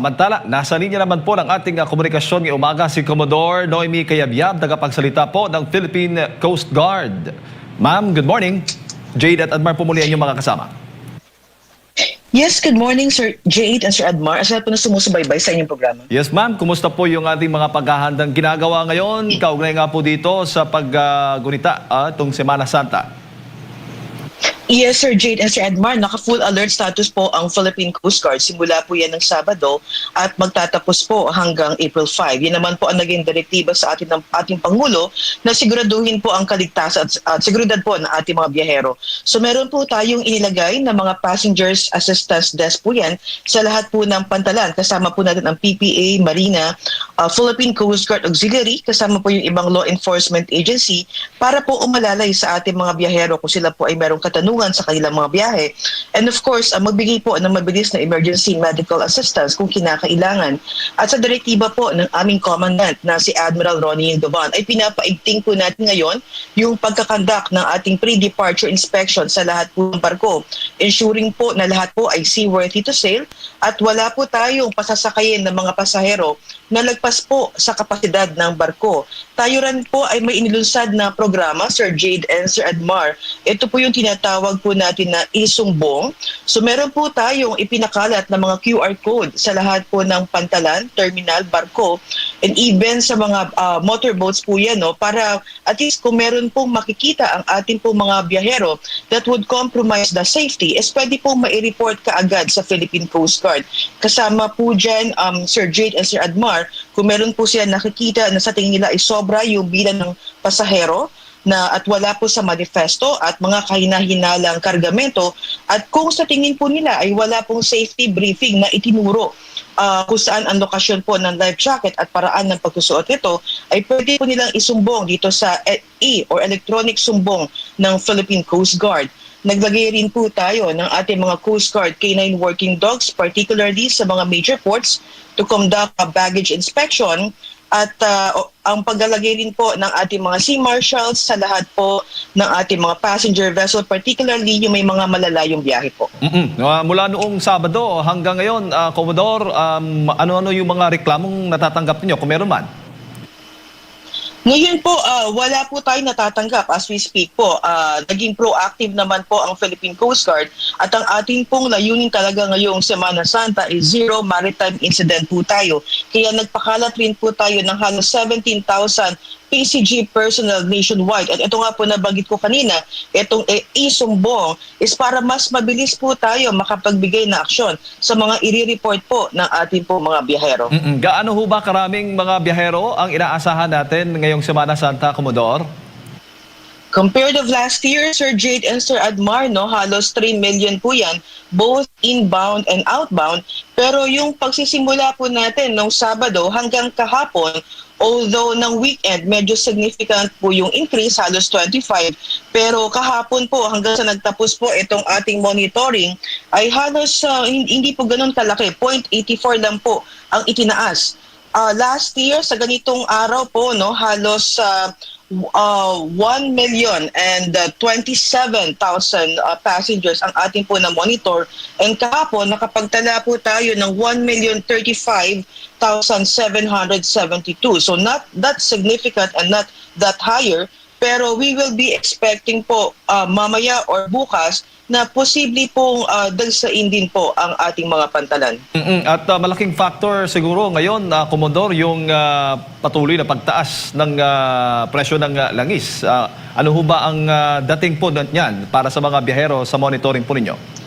Samantala, nasa linya naman po ng ating komunikasyon ngayong umaga si Commodore Noemi Cayabyab, tagapagsalita po ng Philippine Coast Guard. Ma'am, good morning. Jade at Admar po muli ang inyong mga kasama. Yes, good morning Sir Jade and Sir Admar. Asa po na sumusubaybay sa inyong programa. Yes ma'am, kumusta po yung ating mga paghahandang ginagawa ngayon? Kaugnay nga po dito sa paggunita itong Semana Santa. Yes, Sir Jade and Sir Admar, naka-full alert status po ang Philippine Coast Guard. Simula po yan ng Sabado at magtatapos po hanggang April 5. Yan naman po ang naging direktiba sa ating Pangulo na siguraduhin po ang kaligtasan at seguridad po ng ating mga biyahero. So meron po tayong inilagay na mga passengers assistance desk po yan sa lahat po ng pantalan. Kasama po natin ang PPA, Marina, Philippine Coast Guard Auxiliary, kasama po yung ibang law enforcement agency para po umalalay sa ating mga biyahero kung sila po ay merong katanungan sa kanilang mga biyahe. And of course, magbigay po ng mabilis na emergency medical assistance kung kinakailangan. At sa direktiba po ng aming commandant na si Admiral Ronnie Indovan ay pinapaigting po natin ngayon yung pagkakandak ng ating pre-departure inspection sa lahat po ng barko, ensuring po na lahat po ay seaworthy to sail at wala po tayong pasasakayin ng mga pasahero na lagpas po sa kapasidad ng barko. Tayo rin po ay may inilunsad na programa, Sir Jade and Sir Admar. Ito po yung tinatawag po natin na isumbong. So meron po tayong ipinakalat na mga QR code sa lahat po ng pantalan, terminal, barko, and even sa mga motorboats po yan, no, para at least kung meron pong makikita ang ating pong mga biyahero that would compromise the safety, is pwede pong mai-report kaagad sa Philippine Coast Guard. Kasama po dyan, Sir Jade and Sir Admar, kung meron po sila nakikita na sa tingin nila ay sobra yung bilang ng pasahero na at wala po sa manifesto at mga kahina-hinalang kargamento at kung sa tingin po nila ay wala pong safety briefing na itinuro kung saan ang lokasyon po ng life jacket at paraan ng pagsusuot nito, ay pwede po nilang isumbong dito sa or electronic sumbong ng Philippine Coast Guard. Naglagay rin po tayo ng ating mga Coast Guard K9 working dogs, particularly sa mga major ports, to conduct a baggage inspection at ang paglalagay rin po ng ating mga sea marshals sa lahat po ng ating mga passenger vessel, particularly yung may mga malalayong biyahe po. Mula noong Sabado hanggang ngayon, Commodore, ano-ano yung mga reklamong natatanggap niyo kung meron man? Ngayon po, wala po tayo natatanggap as we speak po. Naging proactive naman po ang Philippine Coast Guard at ang ating pong layunin talaga ngayong Semana Santa is zero maritime incident po tayo. Kaya nagpakalat rin po tayo ng halos 17,000 PCG personnel nationwide. At ito nga po nabanggit ko kanina, itong isumbong is para mas mabilis po tayo makapagbigay na aksyon sa mga i-report po ng ating po mga biyahero. Gaano ho ba karaming mga biyahero ang inaasahan natin ngayong Semana Santa, Commodore? Compared of last year, Sir Jade and Sir Admar, no, halos 3 million po yan, both inbound and outbound. Pero yung pagsisimula po natin nung Sabado hanggang kahapon, although ng weekend, medyo significant po yung increase, halos 25. Pero kahapon po, hanggang sa nagtapos po itong ating monitoring, ay halos hindi po ganun kalaki. 0.84 lang po ang itinaas. Last year, sa ganitong araw po, no, halos 1,027,000 passengers ang ating po na monitor, and kahapon nakapagtala po tayo ng 1,035,772. So not that significant and not that higher, pero we will be expecting po mamaya or bukas na posible pong dagsain din po ang ating mga pantalan. At malaking factor siguro ngayon, Commodore, yung patuloy na pagtaas ng presyo ng langis. Ano ho ba ang dating po niyan para sa mga biyahero sa monitoring po ninyo?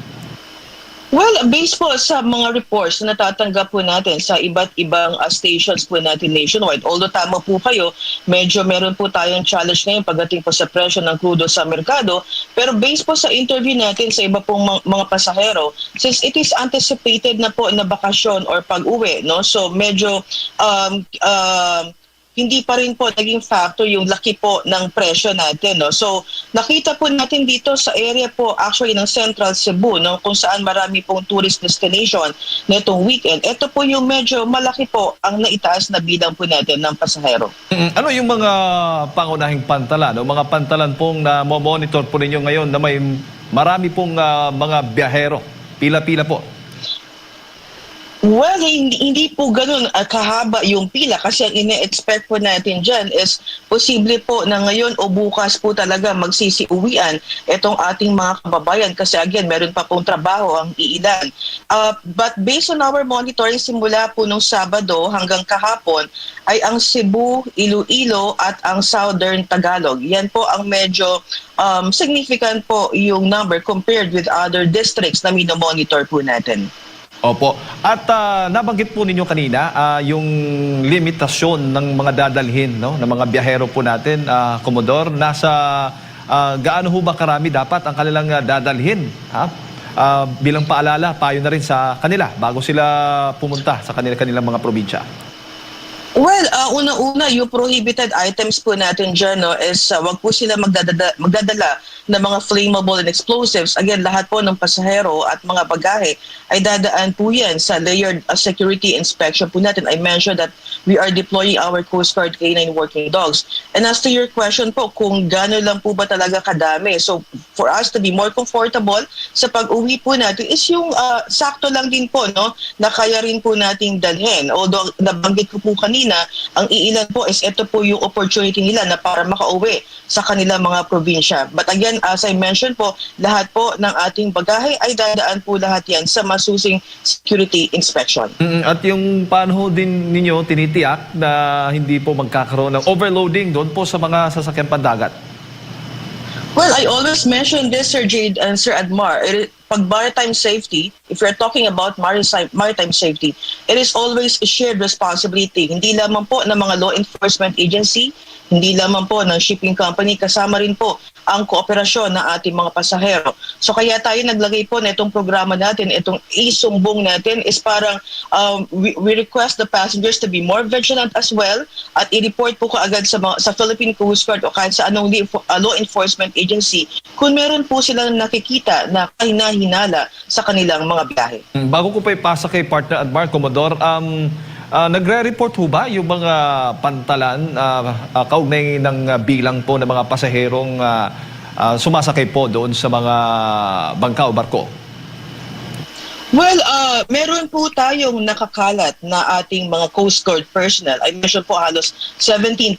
Well, based po sa mga reports na natatanggap po natin sa iba't ibang stations po natin nationwide, although tama po kayo, medyo meron po tayong challenge ngayon pagdating po sa presyo ng crudo sa merkado, pero based po sa interview natin sa iba pong mga pasahero, since it is anticipated na po na bakasyon or pag-uwi, no? So medyo hindi pa rin po naging factor yung laki po ng presyo natin, no? So nakita po natin dito sa area po actually ng Central Cebu, no, kung saan marami pong tourist destination nitong weekend. Ito po yung medyo malaki po ang naitaas na bilang po natin ng pasahero. Ano yung mga pangunahing pantalan o mga pantalan pong na monitor po ninyo ngayon na may marami pong mga biyahero? Pila-pila po. Well, hindi po ganun kahaba yung pila kasi ang ine-expect po natin dyan is posible po na ngayon o bukas po talaga magsisiuwian itong ating mga kababayan kasi again, meron pa pong trabaho ang iilan. But based on our monitoring simula po nung Sabado hanggang kahapon ay ang Cebu, Iloilo at ang Southern Tagalog. Yan po ang medyo significant po yung number compared with other districts na minomonitor po natin. Opo. At nabanggit po ninyo kanina yung limitasyon ng mga dadalhin, no, ng mga biyahero po natin, Commodore, nasa gaano ho ba karami dapat ang kanilang dadalhin? Ha? Bilang paalala, payo na rin sa kanila bago sila pumunta sa kanilang mga probinsya. Well, una-una, yung prohibited items po natin dyan is wag po sila magdadala ng mga flammable and explosives. Again, lahat po ng pasahero at mga bagahe ay dadaan po yan sa layered security inspection po natin. I mentioned that we are deploying our Coast Guard K9 working dogs. And as to your question po, kung gano'n lang po ba talaga kadami. So, for us to be more comfortable sa pag-uwi po natin is yung sakto lang din po, no, na kaya rin po nating dalhin. Although, nabanggit ko po kanina, ang iilan po is ito po yung opportunity nila na para makauwi sa kanilang mga probinsya. But again, as I mentioned po, lahat po ng ating bagahe ay dadaan po lahat yan sa masusing security inspection. At yung paano din ninyo tinitiyak na hindi po magkakaroon ng overloading doon po sa mga sasakyan pandagat? Well, I always mention this, Sir Jade and Sir Admar. Pag maritime safety, if you're talking about maritime safety, it is always a shared responsibility. Hindi lamang po ng mga law enforcement agency, hindi lamang po ng shipping company, kasama rin po ang kooperasyon ng ating mga pasahero. So kaya tayo naglagay po na itong programa natin, itong isumbong natin is parang we request the passengers to be more vigilant as well at i-report po kaagad sa Philippine Coast Guard o kahit sa anong law enforcement agency kung meron po silang nakikita na kahina-hinala sa kanilang mga biyahe. Bago ko pa ipasa kay partner Admar, Commodore, nagre-report ho ba yung mga pantalan kaugnay ng bilang po ng mga pasaherong sumasakay po doon sa mga bangka o barko? Well, meron po tayong nakakalat na ating mga Coast Guard personnel. I mentioned po halos 17,000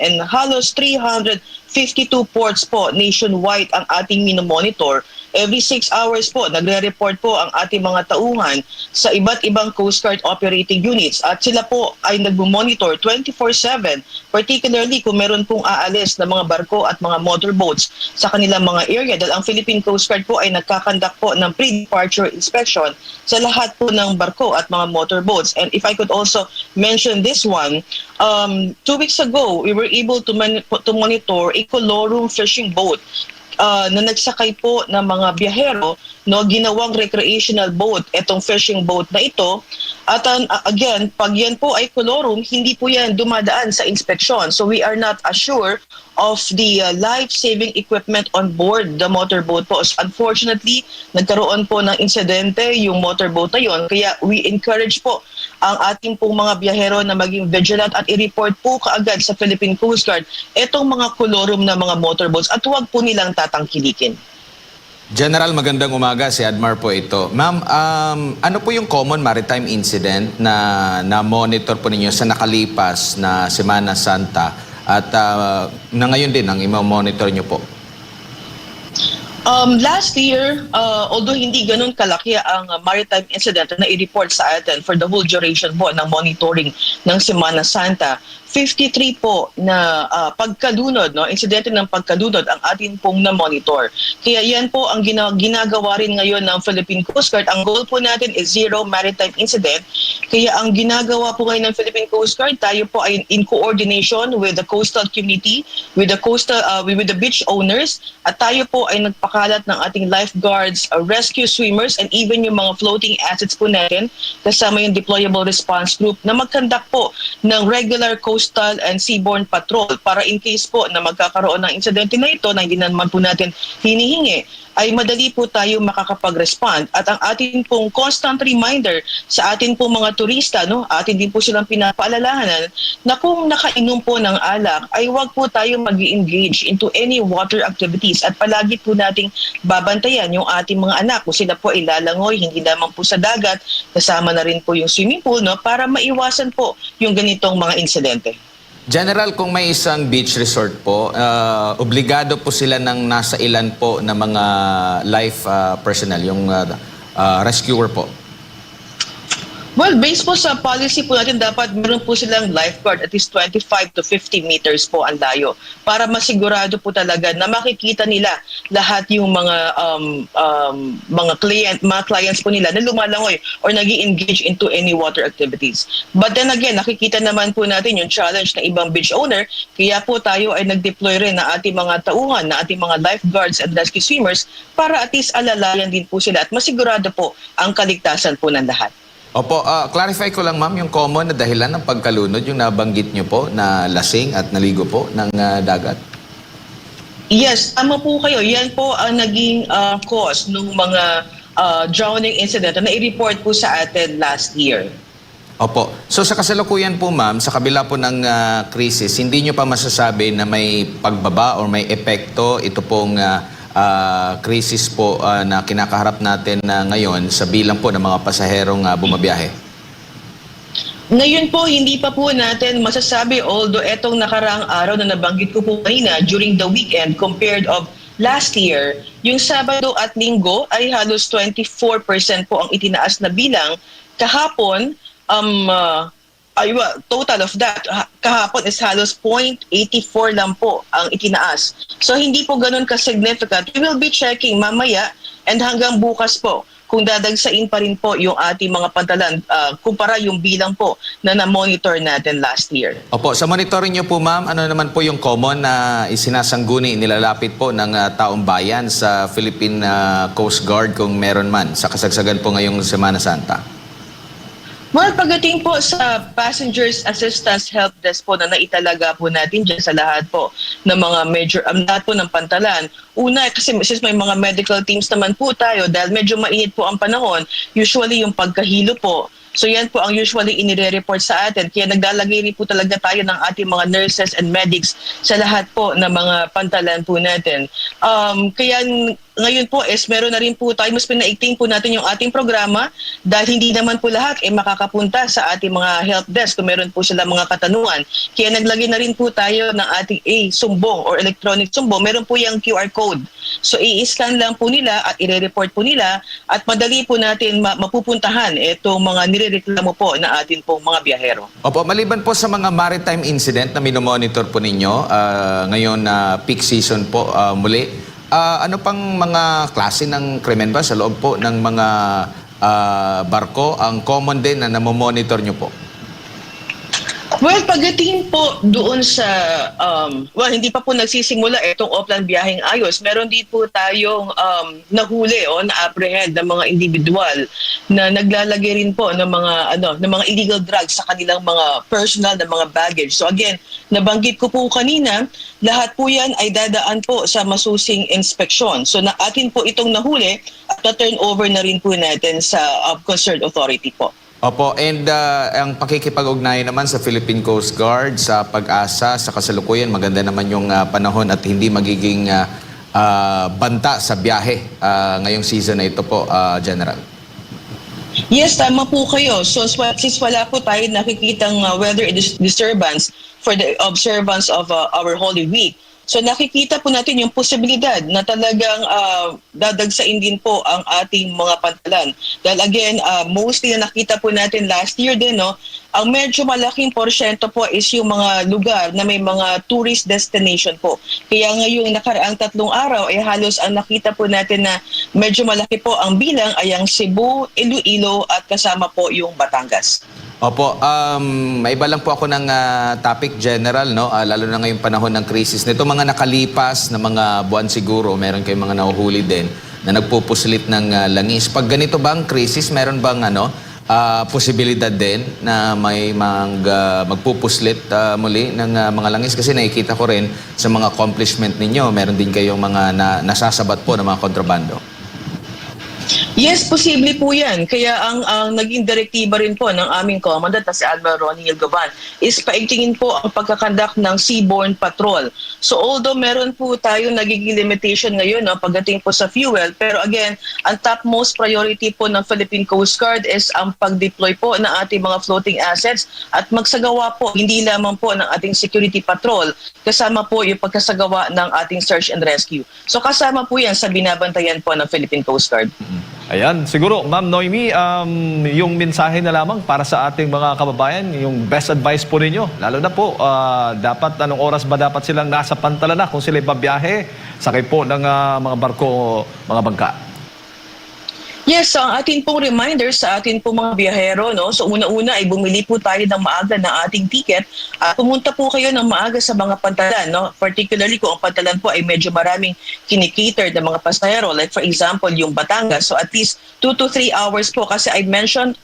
and halos 352 ports po nationwide ang ating minomonitor. Every 6 hours po, nagre-report po ang ating mga tauhan sa iba't ibang Coast Guard operating units at sila po ay nagmo-monitor 24/7, particularly kung meron pong aalis na mga barko at mga motorboats sa kanilang mga area dahil ang Philippine Coast Guard po ay nagkakandak po ng pre-departure inspection sa lahat po ng barko at mga motorboats. And if I could also mention this one, 2 weeks ago, we were able to monitor a colorum fishing boat na nagsakay po ng mga biyahero, no, ginawang recreational boat, itong fishing boat na ito. At again, pag yan po ay colorum, hindi po yan dumadaan sa inspeksyon. So we are not assured of the life-saving equipment on board the motorboat po. So unfortunately, nagkaroon po ng insidente yung motorboat na yon. Kaya we encourage po ang ating pong mga biyahero na maging vigilant at i-report po kaagad sa Philippine Coast Guard itong mga colorum na mga motorboats at huwag po nilang tatangkilikin. General, magandang umaga. Si Admar po ito. Ma'am, ano po yung common maritime incident na na-monitor po ninyo sa nakalipas na Semana Santa at na ngayon din ang i-monitor nyo po? Last year, although hindi ganun kalaki ang maritime incident na i-report sa atin for the whole duration po ng monitoring ng Semana Santa, 53 po na pagkalunod, no, insidente ng pagkalunod ang atin pong na-monitor. Kaya yan po ang ginagawa rin ngayon ng Philippine Coast Guard. Ang goal po natin is zero maritime incident. Kaya ang ginagawa po ngayon ng Philippine Coast Guard, tayo po ay in coordination with the coastal community, with the beach owners, at tayo po ay nagpakalat ng ating lifeguards, rescue swimmers, and even yung mga floating assets po natin, kasama yung deployable response group na mag-conduct po ng regular coastal and seaborne patrol para in case po na magkakaroon ng insidente na ito na hindi naman po natin hinihingi ay madali po tayo makakapag-respond. At ang atin pong constant reminder sa atin pong mga turista, no, atin din po silang pinapaalalahanan na kung nakainom po ng alak ay huwag po tayo mag-engage into any water activities at palagi po nating babantayan yung ating mga anak kung sila po ay lalangoy, hindi naman po sa dagat, kasama na rin po yung swimming pool, no, para maiwasan po yung ganitong mga insidente. General, kung may isang beach resort po, obligado po sila ng nasa ilan po na mga life personnel, yung rescuer po? Well, based po sa policy po natin, dapat meron po silang lifeguard at least 25 to 50 meters po ang layo para masigurado po talaga na makikita nila lahat yung mga clients po nila na lumalangoy or nag-i-engage into any water activities. But then again, nakikita naman po natin yung challenge ng ibang beach owner, kaya po tayo ay nag-deploy rin na ating mga tauhan, na ating mga lifeguards and rescue swimmers para at least alalayan din po sila at masigurado po ang kaligtasan po ng lahat. Opo, clarify ko lang ma'am, yung common na dahilan ng pagkalunod, yung nabanggit nyo po na lasing at naligo po ng dagat? Yes, tama po kayo. Yan po ang naging cause ng mga drowning incident na i-report po sa atin last year. Opo. So sa kasalukuyan po ma'am, sa kabila po ng krisis, hindi nyo pa masasabi na may pagbaba or may epekto ito pong krisis po na kinakaharap natin ngayon sa bilang po ng mga pasaherong bumabiyahe? Ngayon po, hindi pa po natin masasabi, although etong nakaraang araw na nabanggit ko po kanina during the weekend compared of last year, yung Sabado at Linggo ay halos 24% po ang itinaas na bilang. Kahapon, total of that, kahapon is halos 0.84 lang po ang itinaas. So hindi po ganun ka-significant. We will be checking mamaya and hanggang bukas po kung dadagsain pa rin po yung ating mga pantalan kumpara yung bilang po na na-monitor natin last year. Opo, sa monitoring nyo po ma'am, ano naman po yung common na isinasangguni, nilalapit po ng taong bayan sa Philippine Coast Guard kung meron man sa kasagsagan po ngayong Semana Santa? Well, pagdating po sa Passengers Assistance Help Desk po na naitalaga po natin dyan sa lahat po ng mga major, lahat po ng pantalan. Una, kasi since may mga medical teams naman po tayo, dahil medyo mainit po ang panahon, usually yung pagkahilo po. So yan po ang usually inire-report sa atin. Kaya naglalagay rin po talaga tayo ng ating mga nurses and medics sa lahat po ng mga pantalan po natin. Kaya ngayon po meron na rin po tayo, mas pinaigting po natin yung ating programa dahil hindi naman po lahat makakapunta sa ating mga help desk kung meron po sila mga katanungan. Kaya naglagay na rin po tayo ng ating sumbong or electronic sumbong. Meron po yung QR code. So i-scan lang po nila at i-report po nila at madali po natin mapupuntahan itong mga nirereklamo po na atin pong mga biyahero. Opo, maliban po sa mga maritime incident na minomonitor po ninyo, ngayon na peak season po muli, ano pang mga klase ng krimen ba sa loob po ng mga barko ang common din na namomonitor nyo po? Well, pagdating po doon sa, hindi pa po nagsisimula itong offline biyaheng ayos. Meron din po tayong nahuli o na-apprehend ng mga individual na naglalagay rin po ng mga illegal drugs sa kanilang mga personal na mga baggage. So again, nabanggit ko po kanina, lahat po yan ay dadaan po sa masusing inspeksyon. So na atin po itong nahuli at na-turn over na rin po natin sa concerned authority po. Opo, and ang pakikipag-ugnayan naman sa Philippine Coast Guard sa pag-asa, sa kasalukuyan, maganda naman yung panahon at hindi magiging banta sa biyahe ngayong season na ito po, General. Yes, tama po kayo. So since wala po tayo nakikitang weather disturbance for the observance of our Holy Week, so nakikita po natin yung posibilidad na talagang dadagsain din po ang ating mga pantalan. Dahil again, mostly na nakita po natin last year din, no, ang medyo malaking porsyento po is yung mga lugar na may mga tourist destination po. Kaya ngayong nakaraang 3 araw ay halos ang nakita po natin na medyo malaki po ang bilang ay ang Cebu, Iloilo at kasama po yung Batangas. Opo, may iba lang po ako ng topic, General, no? Lalo na ngayong panahon ng krisis. Nito mga nakalipas na mga buwan siguro, meron kayong mga nahuhuli din na nagpupuslit ng langis. Pag ganito bang krisis, meron bang posibilidad din na may magpupuslit muli ng mga langis? Kasi nakikita ko rin sa mga accomplishment ninyo, meron din kayong mga nasasabat po ng mga kontrabando. Yes, posible po yan. Kaya ang naging direktiba rin po ng aming commandant na si Admiral Ronnie Hilgoban is paigtingin po ang pagkakandak ng seaborne patrol. So although meron po tayo nagiging limitation ngayon pagdating po sa fuel, pero again, ang topmost priority po ng Philippine Coast Guard is ang pag-deploy po ng ating mga floating assets at magsagawa po hindi lamang po ng ating security patrol, kasama po yung pagkasagawa ng ating search and rescue. So kasama po yan sa binabantayan po ng Philippine Coast Guard. Ayan, siguro, Ma'am Noemi, yung mensahe na lamang para sa ating mga kababayan, yung best advice po ninyo, lalo na po, dapat, anong oras ba dapat silang nasa pantala na kung sila babiyahe, sakay po ng mga barko, mga bangka? Yes, so ang atin pong reminder sa atin pong mga biyahero, no? So una-una ay bumili po tayo ng maaga ng ating ticket. Pumunta po kayo ng maaga sa mga pantalan, no? Particularly kung ang pantalan po ay medyo maraming kinikater ng mga pasahero. Like for example, yung Batangas. So at least 2 to 3 hours po kasi I mentioned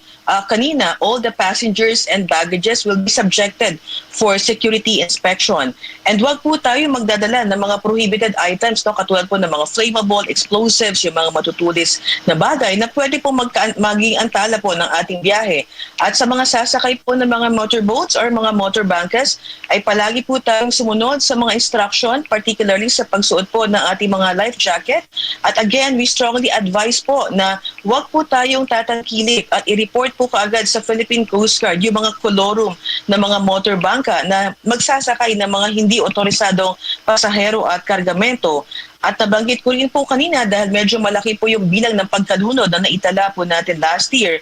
kanina, all the passengers and baggages will be subjected for security inspection. And wag po tayo magdadala ng mga prohibited items, no? Katulad po ng mga flammable, explosives, yung mga matutulis na bagay na pwede po maging antala po ng ating biyahe. At sa mga sasakay po ng mga motorboats or mga motorbangkas, ay palagi po tayong sumunod sa mga instruction, particularly sa pagsuot po ng ating mga life jacket. At again, we strongly advise po na wag po tayong tatangkilik at i-report po kaagad sa Philippine Coast Guard yung mga kolorum ng mga motorbangka na magsasakay ng mga hindi otorisadong pasahero at kargamento. At nabanggit ko rin po kanina dahil medyo malaki po yung bilang ng pagkalunod na naitala po natin last year,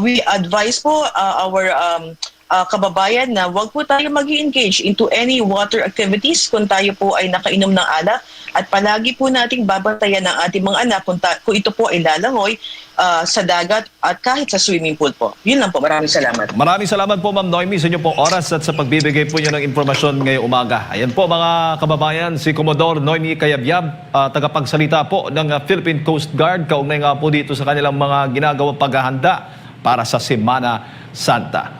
we advise po our kababayan na wag po tayo mag-engage into any water activities kung tayo po ay nakainom ng alak at palagi po nating babantayan ng ating mga anak kung ito po ay lalangoy sa dagat at kahit sa swimming pool po. Yun lang po. Maraming salamat. Maraming salamat po, Ma'am Noemi, sa inyo pong oras at sa pagbibigay po niyo ng impormasyon ngayong umaga. Ayan po mga kababayan, si Commodore Noemi Cayabyab, tagapagsalita po ng Philippine Coast Guard, kaugnay nga po dito sa kanilang mga ginagawang paghahanda para sa Semana Santa.